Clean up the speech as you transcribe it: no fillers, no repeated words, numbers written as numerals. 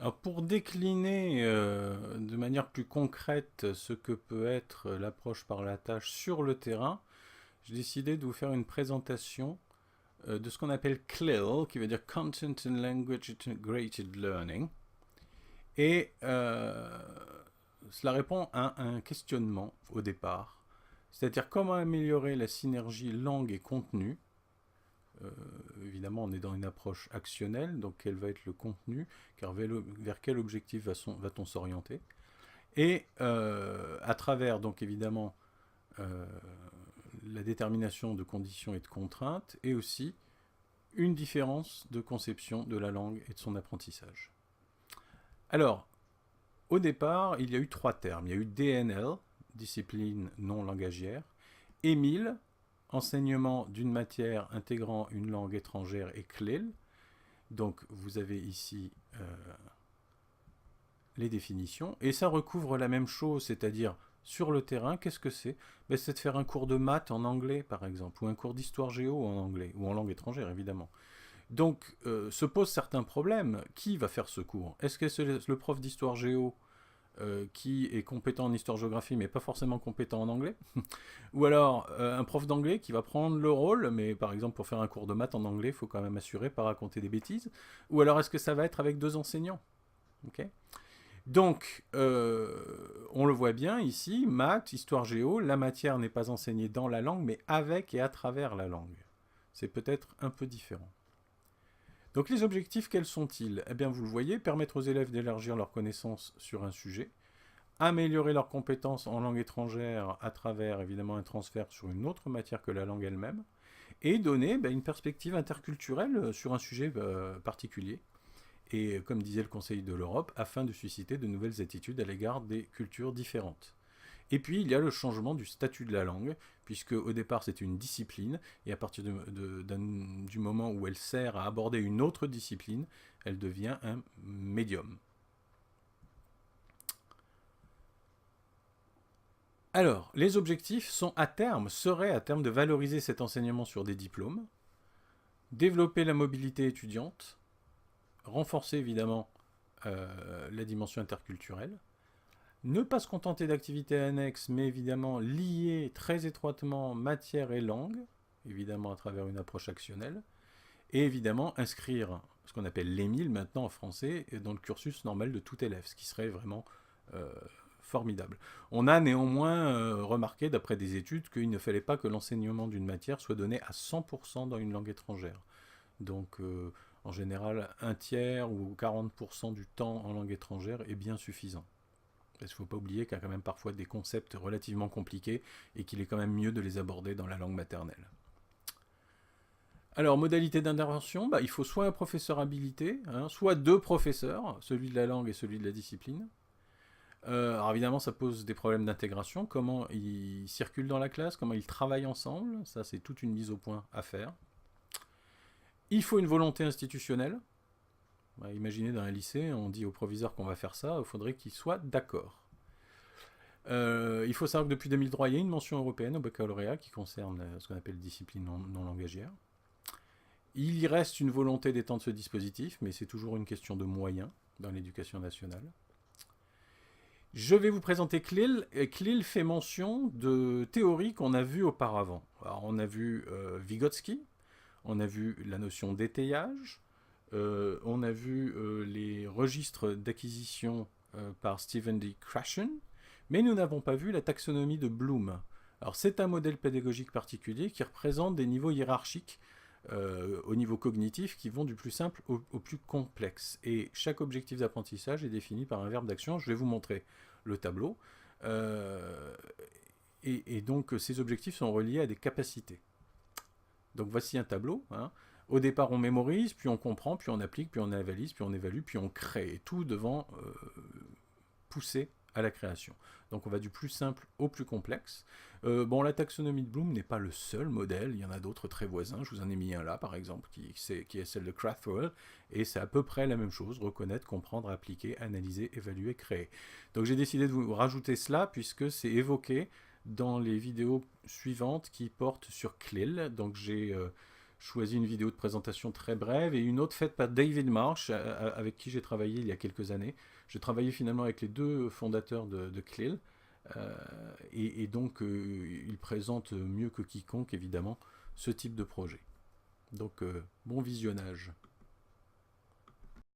Alors pour décliner de manière plus concrète ce que peut être l'approche par la tâche sur le terrain, j'ai décidé de vous faire une présentation de ce qu'on appelle CLIL, qui veut dire Content and Language Integrated Learning. Et cela répond à un questionnement au départ, c'est-à-dire comment améliorer la synergie langue et contenu. Évidemment, on est dans une approche actionnelle, donc quel va être le contenu, car vers quel objectif va-t-on s'orienter. Et à travers, donc évidemment, euh, la détermination de conditions et de contraintes, et aussi une différence de conception de la langue et de son apprentissage. Alors, au départ, il y a eu trois termes. Il y a eu DNL, discipline non langagière, EMIL, enseignement d'une matière intégrant une langue étrangère, et CLIL. Donc vous avez ici les définitions, et ça recouvre la même chose, c'est-à-dire sur le terrain, qu'est-ce que c'est? C'est de faire un cours de maths en anglais, par exemple, ou un cours d'histoire géo en anglais, ou en langue étrangère, évidemment. Donc se posent certains problèmes. Qui va faire ce cours? Est-ce que c'est le prof d'histoire géo qui est compétent en histoire-géographie mais pas forcément compétent en anglais? Ou alors un prof d'anglais qui va prendre le rôle, mais par exemple pour faire un cours de maths en anglais, il faut quand même assurer pas raconter des bêtises. Ou alors est-ce que ça va être avec deux enseignants? Okay. Donc, on le voit bien ici, maths, histoire géo, la matière n'est pas enseignée dans la langue, mais avec et à travers la langue. C'est peut-être un peu différent. Donc les objectifs, quels sont-ils? Eh bien, vous le voyez, permettre aux élèves d'élargir leurs connaissances sur un sujet, améliorer leurs compétences en langue étrangère à travers évidemment un transfert sur une autre matière que la langue elle-même, et donner une perspective interculturelle sur un sujet particulier. Et comme disait le Conseil de l'Europe, afin de susciter de nouvelles attitudes à l'égard des cultures différentes. Et puis il y a le changement du statut de la langue, puisque au départ c'était une discipline, et à partir du moment où elle sert à aborder une autre discipline, elle devient un médium. Alors, les objectifs seraient à terme de valoriser cet enseignement sur des diplômes, développer la mobilité étudiante, renforcer évidemment la dimension interculturelle, ne pas se contenter d'activités annexes, mais évidemment lier très étroitement matière et langue, évidemment à travers une approche actionnelle, et évidemment inscrire ce qu'on appelle l'EMIL maintenant en français dans le cursus normal de tout élève, ce qui serait vraiment euh, formidable. On a néanmoins remarqué, d'après des études, qu'il ne fallait pas que l'enseignement d'une matière soit donné à 100% dans une langue étrangère. Donc, en général, un tiers ou 40% du temps en langue étrangère est bien suffisant. Parce qu'il ne faut pas oublier qu'il y a quand même parfois des concepts relativement compliqués et qu'il est quand même mieux de les aborder dans la langue maternelle. Alors, modalité d'intervention, il faut soit un professeur habilité, soit deux professeurs, celui de la langue et celui de la discipline. Alors évidemment, ça pose des problèmes d'intégration, comment ils circulent dans la classe, comment ils travaillent ensemble, ça c'est toute une mise au point à faire. Il faut une volonté institutionnelle. Imaginez dans un lycée, on dit au proviseur qu'on va faire ça, il faudrait qu'il soit d'accord. Il faut savoir que depuis 2003, il y a une mention européenne au baccalauréat qui concerne ce qu'on appelle discipline non langagière. Il y reste une volonté d'étendre ce dispositif, mais c'est toujours une question de moyens dans l'éducation nationale. Je vais vous présenter CLIL. CLIL fait mention de théories qu'on a vues auparavant. Alors, on a vu Vygotsky, on a vu la notion d'étayage, on a vu les registres d'acquisition par Stephen D. Krashen, mais nous n'avons pas vu la taxonomie de Bloom. Alors c'est un modèle pédagogique particulier qui représente des niveaux hiérarchiques au niveau cognitif qui vont du plus simple au plus complexe. Et chaque objectif d'apprentissage est défini par un verbe d'action. Je vais vous montrer le tableau. Et donc ces objectifs sont reliés à des capacités. Donc voici un tableau. Au départ, on mémorise, puis on comprend, puis on applique, puis on analyse, puis on évalue, puis on crée. Et tout devant pousser à la création. Donc on va du plus simple au plus complexe. La taxonomie de Bloom n'est pas le seul modèle, il y en a d'autres très voisins, je vous en ai mis un là par exemple, qui est celle de Krathwohl, et c'est à peu près la même chose, reconnaître, comprendre, appliquer, analyser, évaluer, créer. Donc j'ai décidé de vous rajouter cela, puisque c'est évoqué dans les vidéos suivantes qui portent sur CLIL, donc j'ai choisi une vidéo de présentation très brève et une autre faite par David Marsh, avec qui j'ai travaillé il y a quelques années. J'ai travaillé finalement avec les deux fondateurs de CLIL. Et donc, il présente mieux que quiconque, évidemment, ce type de projet. Donc, bon visionnage.